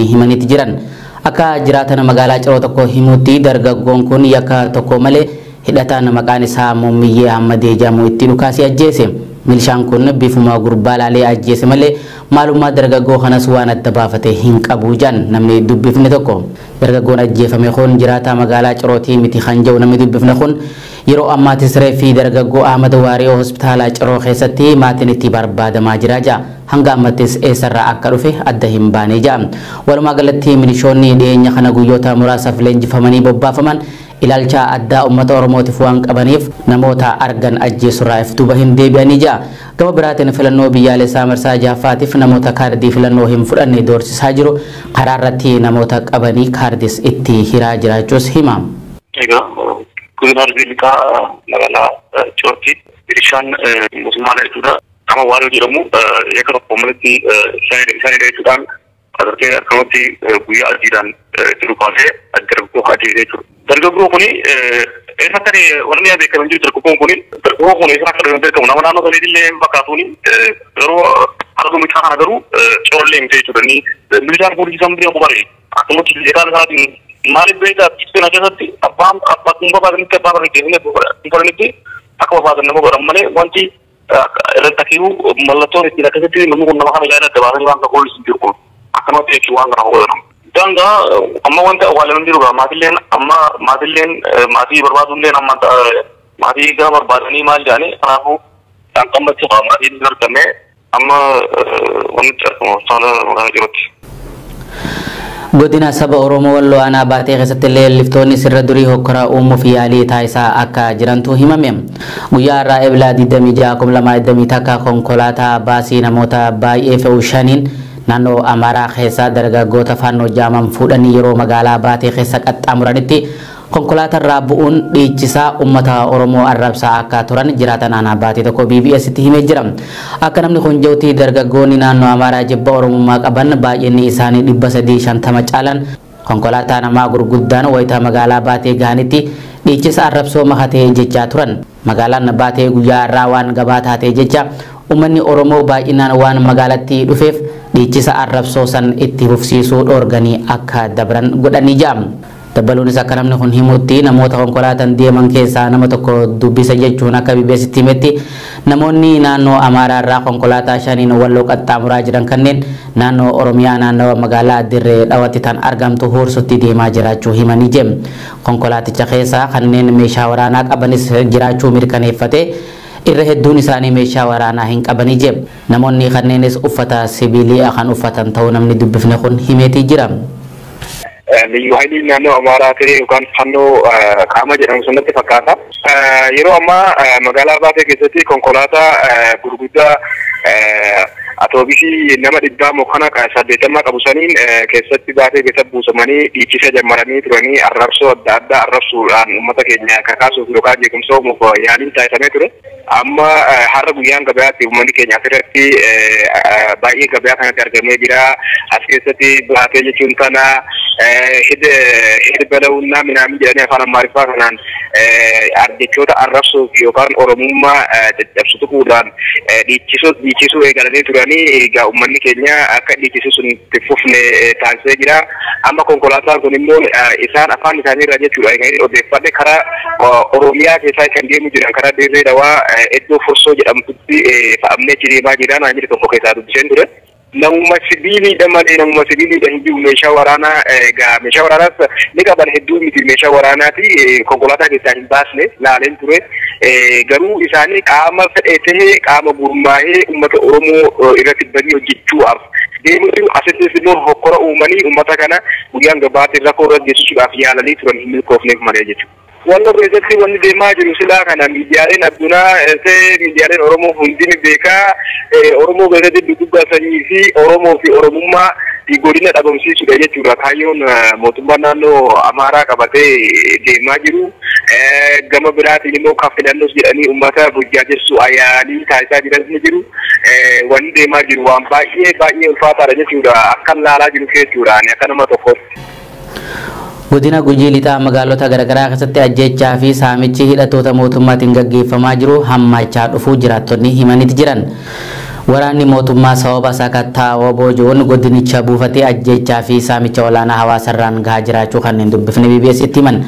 himanitti jiran. Akka jiraatan magaalaa Ciroo tokko himutti dargaggoon kun yakka tokko malee hidhataan maqaan isaa Muumiyyee Ahmadee jedhamu itti dhukaasee ajjeese. Milishaan kun bifuma gurbaa laalee ajjeese malee maalummaa dargaggoo kanas waan adda baafate hin qabu jedhan namni dubbifne tokko. Dargaggoon ajjeefame kun jiraataa magaalaa Cirootii miti kan jedhu namni dubbifne kun yeroo ammaattis reeffi dargaggoo Ahmad Waariyoo hospitaala Ciroo keessatti maatiin itti barbaadamaa jira jedha. Hanga ammattis eessarraa akka dhufe adda hin baane jedha. Walumaa galatti milishoonni dhiyeenya kana guyyoota muraasaaf leenjifamanii bobbaafaman ilaalcha addaa uummata Oromootiif waan qabaniif namoota argan ajjeesurraa iftuuba hin deebi'anii jedha. Gama biraatiin filannoo biyyaalessaa marsaa jahaffaatiif namoota kaardii filannoo hin fudhanne doorsisaa jiru. Karaa irratti namoota qabanii kaardis itti hiraa jiraachuus hima. Kudurar Zilika magaalaa Cirootti milishaan mootummaa jechuudha. Nama Waariyoo jedhamu yakka tokko malatti isaanii jechuudhaan agartee akkamatti guyyaa adiidhaan itti dhukaasee dargaggoo ajjeesee jechuudha. Dargaggoo kuni eessatti warri beekaman jiru dargaggoo kuni eessa akka beekamu nama naannoo saniitti illee fakkaatuuni garuu argu miidhaa kana garuu Ciroollee miti jechuudha. Milishaan poolisii sambii akka bare akkamitti jedhaan isaatiin maaliif beektaa ibsina keessatti abbaan barbaadanitti abbaa barbaadanitti akka barbaadan nama godhan malee wanti irratti mallattoon ittiin akkasitti namni kun nama kana yaada adda baasanii waan tokko hin jiru kun akkanumatti jechuun waan kana godhanu. Danga amma wanti awwaalaman jiru maatilleen amma maatii barbaadulleen amma maatii gama barbaadanii maal jedhanii kanaafuu kan qammachuu qaba maatiin hin argamne amma wanti argamu saala magaalaa Cirootti. Godina saba Oromoo Walloo aanaa baatee keessatti leelliftoonni sirra durii hokkoraa uumuuf yaalii taasisaa akka jirantu himame. Guyyaa irraa eebila 26 takka konkolaataa baasii namoota baay'ee fe'u shaniin naannoo Amaaraa keessa dargaggoota fannoo jaaman fuudhanii yeroo magaalaa baatee keessa qaxxaamuranitti konkolaataa irraa bu'uun dhiichisaa uummata Oromoo arrabsaa akka turan jiraatan aanaa baatee tokko BBS itti himee jira. Akka namni kun jedhutti dargaggoonni naannoo Amaaraa jibba Oromummaa qaban baay'inni isaanii 350 caalan konkolaataa namaa gurguddaan wayita magaalaa baatee gahanitti dhiichisa arrabsoo makatee jechaa turan. Magaalaan baatee guyyaa irraa waan gabaa taatee jecha uummanni Oromoo baay'inaan waan magaalatti dhufeef dhiichisa arrabsoo san itti fufsiisuu dhoorganii akka dabran godhanii jira. Dabaluunis akka namni kun himutti namoota konkolaataan deeman keessaa nama tokko dubbisa jechuun akka BBS himetti namoonni naannoo Amaaraa irraa konkolaataa shaniin Walloo qaxxaamuraa jiran kanneen naannoo Oromiyaa naannoo magaalaa Dirree Dhawatti tan argamtu Hoorsotti deemaa jiraachuu himanii jiru. Konkolaaticha keessaa kanneen meeshaa waraanaa qabanis jiraachuu mirkaneeffate. Irra hedduun isaanii meeshaa waraanaa hin qabanii jiru. Namoonni kanneenis uffata sibiilii kan uffatan ta'uu namni dubbifne kun himeetii jira. Liyyu hailii naannoo Amaaraa ta'ee yookaan fannoo qaama jedhamu sanatti fakkaata. Yeroo ammaa magaalaa baatee keessatti konkolaataa gurguddaa atoobisii nama dhibbaa mokkana 80 qabu saniin keessatti baatee keessa buusamanii dhiichisa jammaranii turanii arrabsoo adda addaa arrabsuudhaan uummata keenya kakaasuuf yookaan jeequmsa uumuuf yaaliin taasifamee ture. Amma har'a guyyaan gabaatti uummanni keenya asirratti baay'ee gabaa kanatti argamee jira. As keessatti baatee jechuun kana hidda bala'uunaa minaamin jedhanii afaan Amaariffaa kanaan jechoota arrabsuuf yookaan Oromummaa caccabsu tuquudhaan dhiichisuu eegalanii turanii egaa uummanni keenya akka dhiichisuu sun itti fufne taasisee jira. Amma konkolaataan kun immoo isaan afaan isaanii irraa jechuudha. Odeeffannoo karaa Oromiyaa keessaa kan deemu jiran karaa Dirree Dhawaa iddoo Forsoo jedhamtutti fa'amnee deemaa jira. Naan jedhe tokko keessaa dubbiseen ture. Namuma sibiiliidha malee namuma sibiiliidha hin jiru meeshaa waraanaa egaa meeshaa waraanaas ni qaban hedduu miti meeshaa waraanaati konkolaataa keessaa hin baasne laaleen ture garuu isaanii qaama fedhee tahee qaama gurmaa'ee uummata Oromoo irratti banii hojjechuudhaaf deemu jiru asittis immoo hokkora uumanii uummata kana guyyaan gabaatti rakkoo irra geessisuudhaaf yaalanii turan hin milkoofneef malee jechuudha. Walloo keessatti wanni deemaa jiru silaa kana miidiyaaleen addunyaa miidiyaaleen Oromoo hundi ni beekaa Oromoo keessatti dudubbii sanyii fi Oromoo fi Oromummaa godina dhabamsiisudha jechuudha. Kaayyoon mootummaa naannoo Amaaraa qabatee deemaa jiru. Gama biraatiin immoo kan filannoos jedhanii uummata burjaajessuu ayyaanii taasisaa jiran ni jiru. Wanni deemaa jiru waan baay'ee ulfaataadha jechuudha. Akkan laalaa jiru jechuudha. Akka nama tokkotti. Godina Gujii lixaa magaalota garaagaraa keessatti ajjechaa fi saamichi hidhattoota mootummaatiin gaggeeffamaa jiru hammaachaa dhufuu jiraattonni himanitti jiran. waraanni mootummaa sababa sakattaa waboojoon godinicha buufatee ajjechaa fi saamicha olaanaa hawaasarraan gahaa jiraachuu kanneen dubbifne BBS itti himan.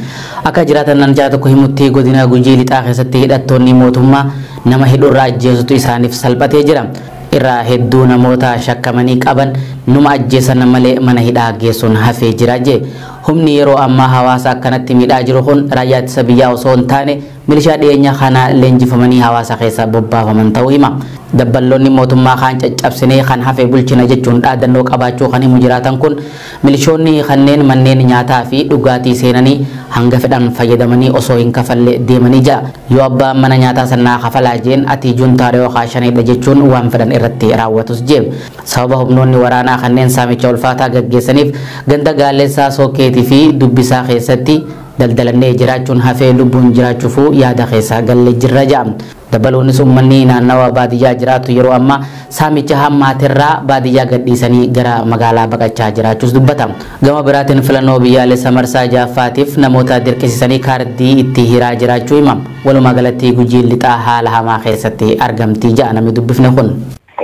Akka jiraatan nan jaa tokko himutti godina Gujii lixaa keessatti hidhattoonni mootummaa nama hidhurraa ajjeesutu isaaniif salphatee jira. Irraa hedduu namoota shakkamanii qaban numa ajjeesan malee mana hidhaa geessuun hafee jira jee. Humni yeroo ammaa hawaasa akkanatti miidhaa jiru kun raayyaa ittisa biyyaa osoo hin taane milishaa dhiyeenya kana leenjifamanii hawaasa keessa bobbaafaman ta'uu hima. Dabballoonni mootummaa kaan caccabsinee kan hafe bulchina jechuun dhaadannoo qabaachuu kan himu jiraatan kun milishoonni kanneen manneen nyaataa fi dhugaatii seenanii hanga fedhan fayyadamanii osoo hin kafalle deemanii jira. Yoo abbaan mana nyaataa sanaa kafalaa jeen ati juntaaree yookaan shanidha jechuun waan fedhan irratti raawwatus jee. Sababa humnoonni waraanaa kanneen saamicha ulfaataa gaggeessaniif ganda Gaalessaa Sookeetii fi Dubbisaa keessatti daldalannee jiraachuun hafee lubbuun jiraachuufuu yaada keessa galle jirra jedhama. Dabaluunis uummanni naannawa baadiyyaa jiraatu yeroo ammaa saamicha hammaatirraa baadiyyaa gadhiisanii gara magaalaa baqachaa jiraachuus dubbatama. Gama biraatiin filannoo biyyaalessa marsaa ja'affaatiif namoota dirqisiisanii kaardii itti hiraa jiraachuu himama. Walumaa galatti Gujiin lixaa haala hamaa keessatti argamtii ja'a namni dubbifne kun.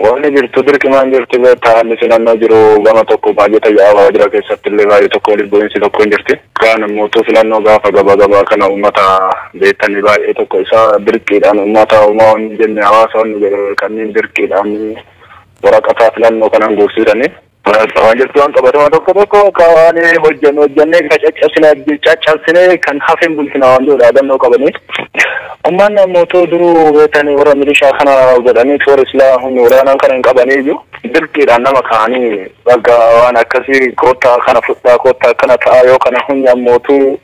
Wanni jirtu dirqimaan jirti ta'anii filannoo jiru gama tokko baay'ata yaa'aa jira keessatti illee baay'ee tokko waliin bu'iinsi tokko hin jirti. Kaan immoo filannoo gaafa gabaa kana uummata beektanii baay'ee tokko isaa dirqiidhaan uummata uumaa hin jenne hawaasa kanneen dirqiidhaan waraqaa filannoo kanaan guursiisanii. Waan jirtu waan qabatamaa tokko waan hojjannee caccabsinee kan hafeen bulchina waan jiru dhaadannoo qabanii. Ummaan namoota duruu beekanii warra milishaa kana godhanii toora islaa humni waraanaan kana hin qabanii iyyuu dirqiidhaan nama kaanii bakka waan akkasii koottaa kana fudhaa koottaa akkana ta'a yoo kana humni ammootuu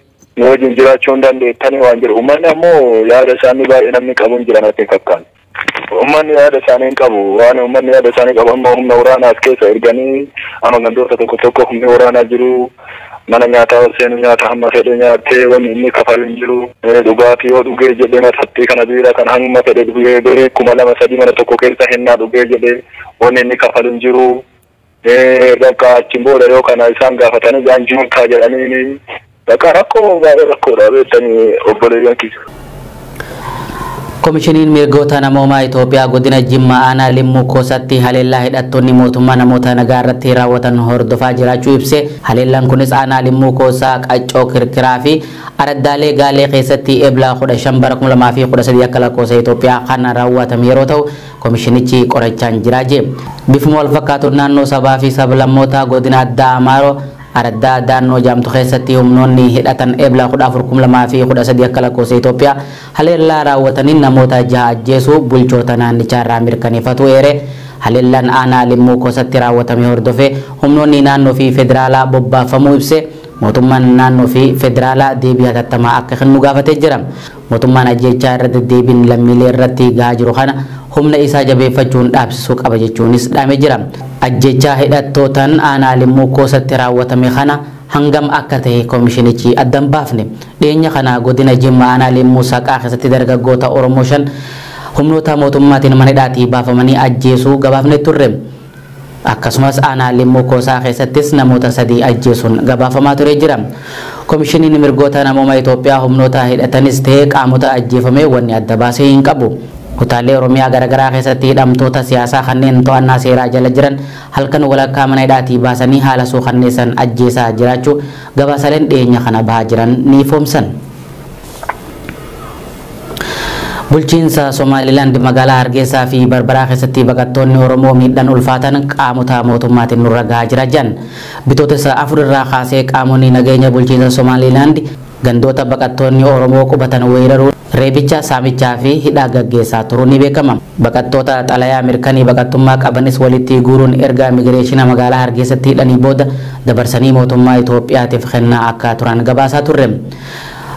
wajjin jiraachuu hin dandeettanii waan jiru. Ummanni ammoo yaada isaanii baay'ee namni qabu hin jiran akka hin fakkaanne. Ummanni yaada isaanii hin qabu waan ummanni yaada isaanii qabu amma humna waraanaas keessa erganii amma gandoota tokko humni waraanaa jiru. Mana nyaataa seenu nyaata hamma fedhe nyaattee wanni inni kafalu hin jiru. Dhugaatii yoo dhugee jedhee matattii kana biira kan hamma fedhe dhugee biree 2,300 mana tokko keessa hennaa dhugee jedhee wanni inni kafalu hin jiru. Bakka achiin booda yoo kana isaan gaafatanii jaanjiin kaa jedhanii bakka rakkoo baay'ee rakkoodha beektanii obboleeyyan keessa. Komishiniin mirgoota namoomaa Itoophiyaa godina Jimmaa aanaa Limmuu Koosatti haleellaa hidhattoonni mootummaa namoota nagaa irratti raawwatan hordofaa jiraachuu ibse. Haleellaan kunis aanaa Limmuu Koosaa Qaccoo Kirkiraa fi Araddaalee Gaalee keessatti eblaa 15 bara 2013 akka lakkoofsa Itoophiyaa kan raawwatame yeroo ta'u komishinichi qorachaan jira jee. Bifuma wal fakkaatu naannoo sabaa fi sablammoota godina addaa Amaaroo Araddaa daannoo jaamtu keessatti humnoonni hidhatan eblaa 14,2013 akka lakkoofsa Itoophiyaa haleellaa raawwataniin namoota 6 ajjeesuu bulchoota naannichaa irraa mirkaneeffatu eere. Haleellaan aanaa Limmuu Koosatti raawwatame hordofee humnoonni naannoo fi federaalaa bobbaafamuu ibse. Mootummaan naannoo fi federaalaa deebii hatattamaa akka kennu gaafatee jira. Mootummaan ajjechaa irra deddeebiin lammiilee irratti gahaa jiru kana humna isaa jabeeffachuun dhaabsisuu qaba jechuunis dhaamee jira. Ajjechaa hidhattootaan aanaa Limmuu Koosatti raawwatame kana hangam akka ta'e komishinichi addan baafne. Dhiyeenya kana godina Jimmaa aanaa Limmuu Saqaa keessatti dargaggoota Oromoo 5 humnoota mootummaatiin mana hidhaatii baafamanii ajjeesuu gabaafne turre. Akkasumas aanaa Limmuu Koosaa keessattis namoota 3 ajjeesuun gabaafamaa ture jira. Komishiniin mirgoota namoomaa Itoophiyaa humnoota hidhatanis ta'ee qaamota ajjeefame wanni adda baasee hin qabu. Kutaalee Oromiyaa garaagaraa keessatti hidhamtoota siyaasaa kanneen to'annaa seeraa jala jiran halkan walakkaa mana hidhaatii baasanii haala suukanneessan ajjeesaa jiraachuu gabaasaleen dhiyeenya kana bahaa jiran ni ifoomsan. Bulchiinsa Somaliland magaalaa Hargeysaa fi Barbaraa keessatti baqattoonni Oromoo miidhaan ulfaatan qaamota mootummaatiin nurra gahaa jiran. Bitootessa 4 irraa kaasee qaamonni nageenya bulchiinsa Somaliland gandoota baqattoonni Oromoo qubatan weeraruu reebicha saamichaa fi hidhaa gaggeessaa turuun ni beekama. Baqattoota xalayaa mirkanii baqattummaa qabanis walitti guuruun erga immigireeshina magaalaa Hargeysatti hidhanii booda dabarsanii mootummaa Itoophiyaatiif kennaa akka turan gabaasaa turre.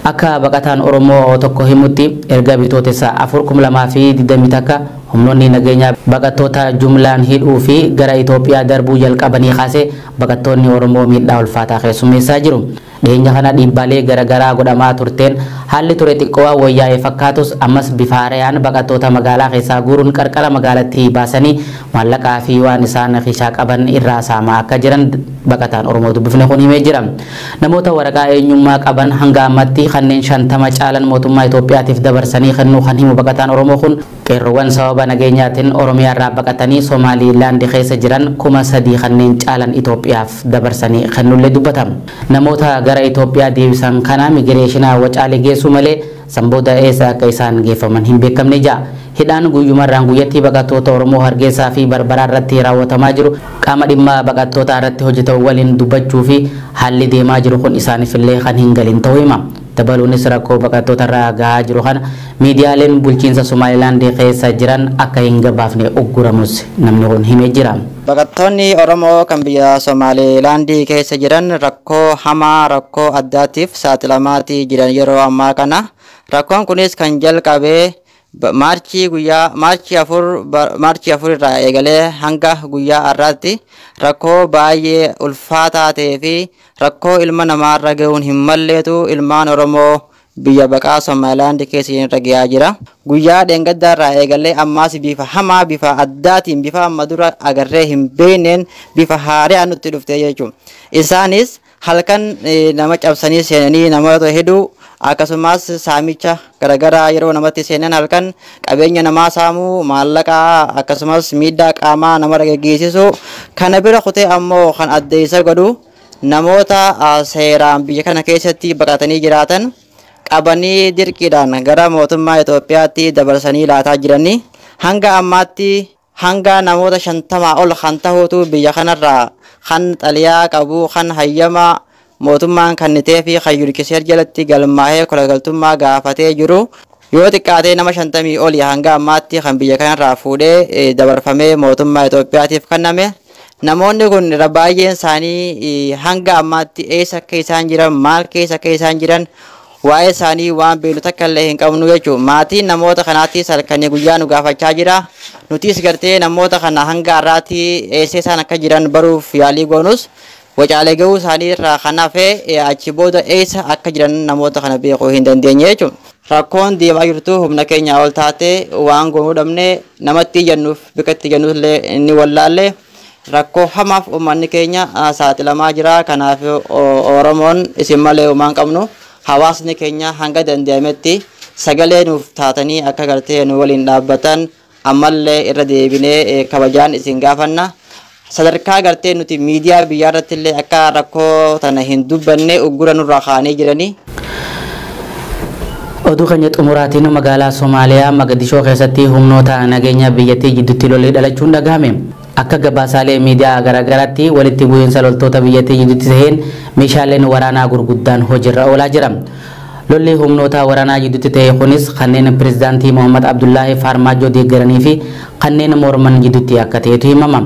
Akka baqataan Oromoo tokko himutti erga bitootessa 4,2020 takka humnoonni nageenya baqattoota jumlaan hidhuu fi gara Itoophiyaa darbuu jalqabanii kaasee baqattoonni Oromoo miidhaa ulfaataa keessummeessaa jiru. Dhiyeenya kana dhiibbaalee garaagaraa godhamaa turteen haalli ture xiqqoo wayyaa'ee fakkaatus ammas bifa haaraan baqattoota magaalaa keessaa guuruun qarqara magaalattii baasanii maallaqaa fi waan isaan xiqqaa qaban irraa saamaa akka jiran baqataan Oromoo dubbifne kun himee jira. Namoota waraqaa eenyummaa qaban hanga ammatti kanneen 50 caalan mootummaa Itoophiyaatiif dabarsanii kennuu kan himu baqataan Oromoo kun qeerroowwan sababa nageenyaatiin Oromiyaa irraa baqatanii Somaaliilaand keessa jiran 3,000 kanneen caalan Itoophiyaaf dabarsanii kennullee dubbatama. Namoota gara Itoophiyaa deebisan kana migireeshinaa wacaalee geessu malee sambooda eessa akka isaan geeffaman hin beekamne jira. Hidhaan guyyumarraan guyyatti baqattoota Oromoo Hargeysaa fi Barbaraa irratti raawwatamaa jiru qaama dhimma baqattoota irratti hojjetan waliin dubbachuu fi haalli deemaa jiru kun isaaniif illee kan hin galin ta'uu hima. Dabaluunis rakkoo baqattoota irraa gahaa jiru kana miidiyaaleen bulchiinsa Somaaliilaand keessa jiran akka hin gabaafne ugguramus namni kun himee jira. Baqattoonni Oromoo kan biyya Somaaliilaand keessa jiran rakkoo hamaa rakkoo addaatiif saaxilamaatti jiran yeroo ammaa kana. Rakkoon kunis kan jalqabee Maarchii 4 irraa eegalee hanga guyyaa har'aatti rakkoo baay'ee ulfaataa ta'ee fi rakkoo ilma namaarra ga'uun hin malleetu ilmaan Oromoo biyya baqaa Somaaliilaand keessa irra ga'aa jira. Guyyaa dheengaddaa irraa eegalee ammaas bifa hamaa bifa addaatiin bifa amma dura agarree hin beekneen bifa haaraan nutti dhufte jechuudha. Isaanis halkan nama cabsanii seenanii namoota hedduu akkasumas saamicha garagaraa yeroo namatti seenan halkan qabeenya namaa saamuu maallaqaa akkasumas miidhaa qaamaa namarra geessisu kana bira kutee ammoo kan addeessa godhu namoota seeraan biyya kana keessatti baqatanii jiraatan qabanii dirqiidhaan gara mootummaa Itoophiyaatti dabarsanii laataa jiranii hanga ammaatti hanga namoota 50 ol kan ta'utu biyya kanarraa kan xaliyaa qabu kan hayyamaa mootummaan kannitee fi hayyurkiseer jalatti galmaa'ee kolagaltummaa gaafatee jiru yoo xiqqaatee nama 50 oli hanga ammaatti kan biyya kanarraa fuudhee dabarfamee mootummaa Itoophiyaatiif kenname. Namoonni kun baay'een isaanii hanga ammaatti eessa akka isaan jiran maal keessa akka isaan jiran waa'ee isaanii waan beeknu takka illee hin qabnu jechuudha. Maatiin namoota kanaattis halkanii guyyaa nu gaafachaa jira. Nutis gartee namoota kana hanga har'aatti eessa isaan akka jiran baruuf yaalii goonus wacaalee ga'uu isaanii irraa kan hafe achi booda eessa akka jiran namoota kana beekuu hin dandeenye jechuudha. Rakkoon deemaa jirtu humna keenya ol taate waan goonuu dhabne namatti jennuuf bikkatti jennuuf illee inni wallaalle rakkoo hamaaf uummanni keenya saaxilamaa jira. Kanaaf Oromoon isin malee uumaan qabnu hawaasni keenya hanga danda'ametti sagalee nuuf taatanii akka gartee nu waliin dhaabbatan ammallee irra deebinee kabajaan isin gaafanna. Sadarkaa gartee nuti miidiyaa biyyaa irratti illee akka rakkoo tana hin dubbanne uggura nurraa kaa'anii jiranii. Oduu keenya xumuraatiin magaalaa Somaaliyaa Mogadishoo keessatti humnoota nageenya biyyattii jidduutti lolli dhalachuun dhagahame. Akka gabaasaalee miidiyaa garagaraatti walitti bu'iinsa loltoota biyyattii jidduutti ta'een meeshaaleen waraanaa gurguddaan hojiirra oolaa jira. Lolli humnoota waraanaa jidduutti ta'e kunis kanneen pirezidaantii Mohammad Abdullahi Farmaajoo deeggaranii fi kanneen morman jidduutti akka ta'etu himama.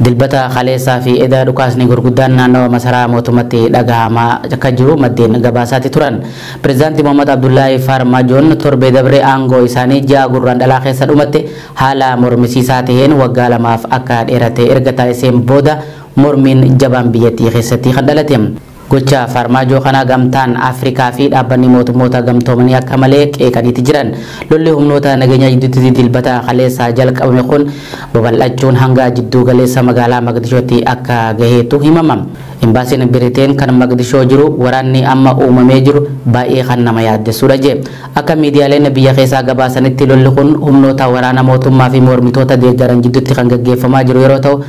Dilbata kaleessaa fi edaa dhukaasni gurguddaan naannoo masaraa mootummaatti dhagahamaa akka jiru maddeen gabaasaatti turan. Pirezidaantii Mohammad Abdullahi Farmaajoon torbee dabree aangoo isaanii ji'a gurraandhalaa keessa dhumatte haala mormisiisaa ta'een waggaa 2 akka dheerate erga taasiseen booda mormiin jabaan biyyattii keessatti kan dhalate. Gocha Farmaajoo kana gamtaan Afrikaa fi dhaabbanni mootummoota gamtoomanii akka malee qeeqaniiti jiran. Lolli humnoota nageenya jidduutti dilbata kaleessaa jalqabame kun babal'achuun hanga jidduu galeessa magaalaa Mogadishootti akka gaheetu himama. Imbaasiin Biriteen kan Mogadishoo jiru waraanni amma uumamee jiru baay'ee kan nama yaaddessuudha jee. Akka miidiyaaleen biyya keessaa gabaasanitti lolli kun humnoota waraana mootummaa fi mormitoota deeggaran jidduutti kan gaggeeffamaa jiru yeroo ta'u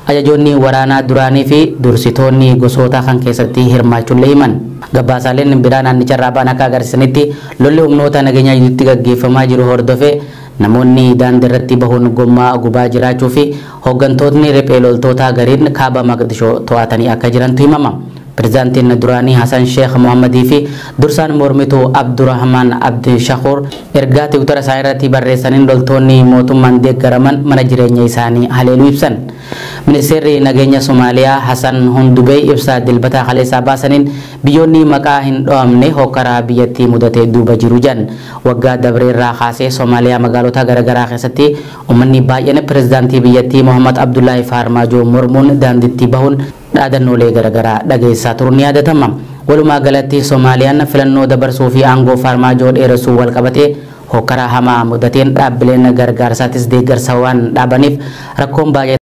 ajajoonni waraanaa duraanii fi dursitoonni gosoota kan keessatti hirmaachuun himan. Gabaasaaleen biraa naannicharraa ba'an akka agarsiisanitti lolli humnoota nageenya jidduutti gaggeeffamaa jiru hordofee namoonni daandii irratti bahuun gommaa gubaa jiraachuu fi hooggantootni riphee loltoota gariin kaaba Mogadishoo to'atanii akka jirantu himama. Pirezidaantiin duraanii Hassan Sheikh Mohammadii fi dursaan mormituu Abdurrahman Abdi Shakur ergaa Tiwutara isaa irratti barreessaniin loltoonni mootummaan deeggaraman mana jireenya isaanii haleeluu ibsan. Ministeerri nageenya Somaaliyaa Hassan Hundubee ibsa dilbata kaleessaa baasaniin biyyoonni maqaa hin dho'amne hokkaraa biyyattii mudatee duuba jiru jan. Waggaa dabreerraa kaasee Somaaliyaa magaalota garaagaraa keessatti uummanni baay'een pirezidaantii biyyattii Mohammad Abdullahi Farmaajoo mormuun daandiitti bahuun dhaadannoolee garaagaraa dhageessaa turuun ni yaadatama. Walumaa galatti Soomaaliyaan filannoo dabarsuu fi aangoo Farmaajoo dheeressuu wal qabatee hokkaraa hamaa mudateen dhaabbileen gargaarsaatis deeggarsa waan dhaabaniif rakkoon baay'ee